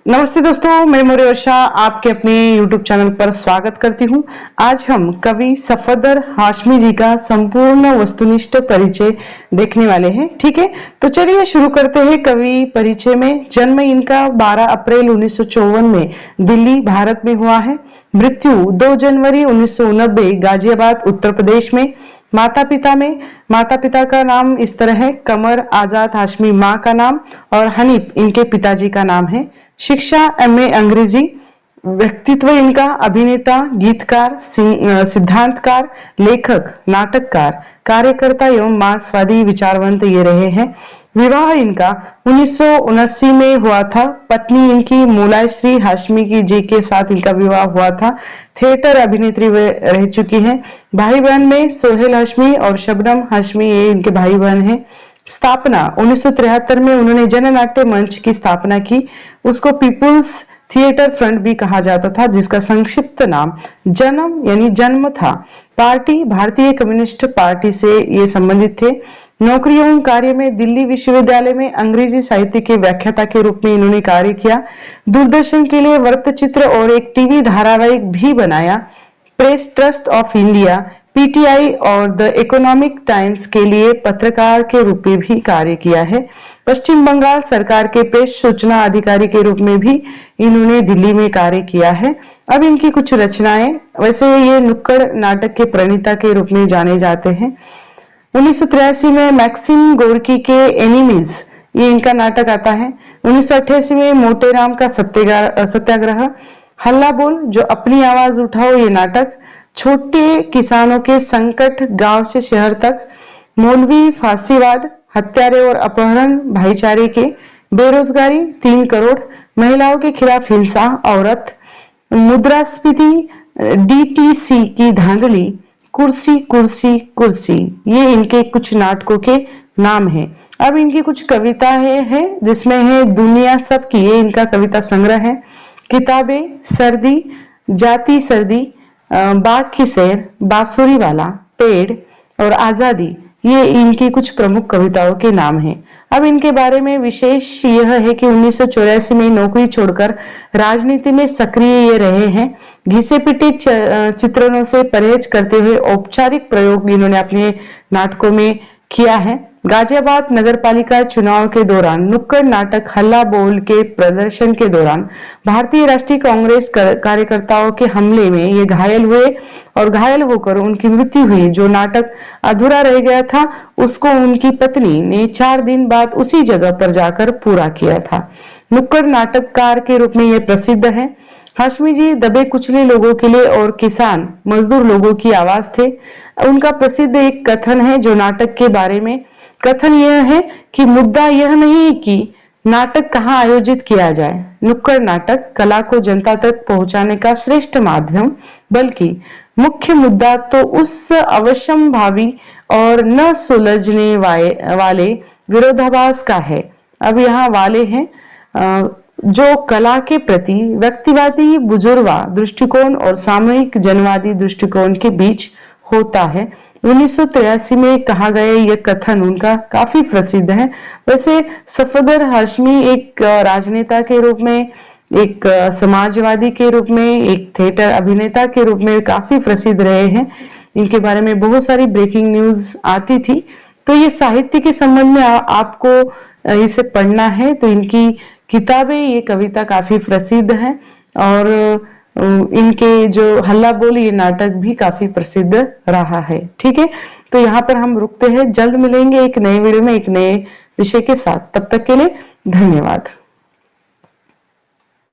नमस्ते दोस्तों, मैं मोरे वर्षा आपके अपने YouTube चैनल पर स्वागत करती हूँ। आज हम कवि सफदर हाशमी जी का संपूर्ण वस्तुनिष्ठ परिचय देखने वाले हैं। ठीक है, तो चलिए शुरू करते हैं कवि परिचय में। जन्म इनका 12 अप्रैल 1954 में दिल्ली भारत में हुआ है। मृत्यु 2 जनवरी 1990 गाजियाबाद उत्तर प्रदेश में। माता पिता का नाम इस तरह है: कमर आजाद हाशमी माँ का नाम और हनीफ इनके पिताजी का नाम है। शिक्षा MA अंग्रेजी। व्यक्तित्व इनका अभिनेता, गीतकार, सिद्धांतकार, लेखक, नाटककार, कार्यकर्ता एवं मार्क्सवादी विचारवंत ये रहे हैं। विवाह इनका 1979 में हुआ था। पत्नी इनकी मोलायश्री हाशमी की जी के साथ इनका विवाह हुआ था। थिएटर अभिनेत्री वे रह चुकी हैं। भाई बहन में सोहेल हाशमी और शबनम हाशमी ये इनके भाई बहन हैं। स्थापना 1973 में उन्होंने जननाट्य मंच की स्थापना की। उसको पीपुल्स थिएटर फ्रंट भी कहा जाता था, जिसका संक्षिप्त नाम जन्म यानी जन्म था। पार्टी भारतीय कम्युनिस्ट पार्टी से ये संबंधित थे। नौकरी एवं कार्य में दिल्ली विश्वविद्यालय में अंग्रेजी साहित्य के व्याख्याता के रूप में इन्होंने कार्य किया। दूरदर्शन के लिए वृत्तचित्र और एक टीवी धारावाहिक भी बनाया। Press trust of India PTI और द इकोनॉमिक टाइम्स के लिए पत्रकार के रूप में भी कार्य किया है। पश्चिम बंगाल सरकार के प्रेस सूचना अधिकारी के रूप में भी इन्होंने दिल्ली में कार्य किया है। अब इनकी कुछ रचनाएं, वैसे ये नुक्कड़ नाटक के प्रणेता के रूप में जाने जाते हैं। 1983 में मैक्सिम गोर्की के एनिमीज ये इनका नाटक आता है। 1988 में मोटेराम का सत्याग्रह, हल्ला बोल, जो अपनी आवाज उठाओ ये नाटक, छोटे किसानों के संकट गांव से शहर तक, मौलवी फांसीवाद, हत्यारे और अपहरण भाईचारे के, बेरोजगारी 3 करोड़, महिलाओं के खिलाफ हिंसा, औरत, मुद्रास्फीति, DTC की धांधली, कुर्सी कुर्सी कुर्सी, ये इनके कुछ नाटकों के नाम हैं। अब इनकी कुछ कविता है जिसमें है दुनिया सबकी, ये इनका कविता संग्रह है। किताबें, सर्दी, जाती सर्दी, बाग की सैर, बांसुरी वाला, पेड़ और आजादी, ये इनकी कुछ प्रमुख कविताओं के नाम हैं। अब इनके बारे में विशेष यह है कि 1984 में नौकरी छोड़कर राजनीति में सक्रिय ये रहे हैं। घिसे पिटे चित्रणों से परहेज करते हुए औपचारिक प्रयोग इन्होंने अपने नाटकों में किया है। गाजियाबाद नगरपालिका चुनाव के दौरान नुक्कड़ नाटक हल्ला बोल के प्रदर्शन के दौरान भारतीय राष्ट्रीय कांग्रेस कार्यकर्ताओं के हमले में ये घायल हुए और घायल होकर उनकी मृत्यु हुई। जो नाटक अधूरा रह गया था उसको उनकी पत्नी ने 4 दिन बाद उसी जगह पर जाकर पूरा किया था। नुक्कड़ नाटककार के रूप में ये प्रसिद्ध है। हाशमी जी दबे कुचले लोगों के लिए और किसान मजदूर लोगों की आवाज थे। उनका प्रसिद्ध एक कथन है जो नाटक के बारे में, कथन यह है कि मुद्दा यह नहीं कि नाटक कहाँ आयोजित किया जाए, नुक्कड़ नाटक कला को जनता तक पहुंचाने का श्रेष्ठ माध्यम, बल्कि मुख्य मुद्दा तो उस अवश्यंभावी और न सुलझने वाले विरोधाभास का है। अब यहाँ वाले हैं जो कला के प्रति व्यक्तिवादी बुजुर्गवा दृष्टिकोण और सामूहिक जनवादी दृष्टिकोण के बीच होता है। 1983 में कहा गया यह कथन उनका काफी प्रसिद्ध है। वैसे सफदर हाशमी एक राजनेता के रूप में, एक समाजवादी के रूप में, एक थिएटर अभिनेता के रूप में काफी प्रसिद्ध रहे हैं। इनके बारे में बहुत सारी ब्रेकिंग न्यूज आती थी। तो ये साहित्य के संबंध में आपको इसे पढ़ना है तो इनकी किताबें, ये कविता काफी प्रसिद्ध है और इनके जो हल्ला बोल ये नाटक भी काफी प्रसिद्ध रहा है। ठीक है, तो यहाँ पर हम रुकते हैं। जल्द मिलेंगे एक नए वीडियो में एक नए विषय के साथ। तब तक के लिए धन्यवाद।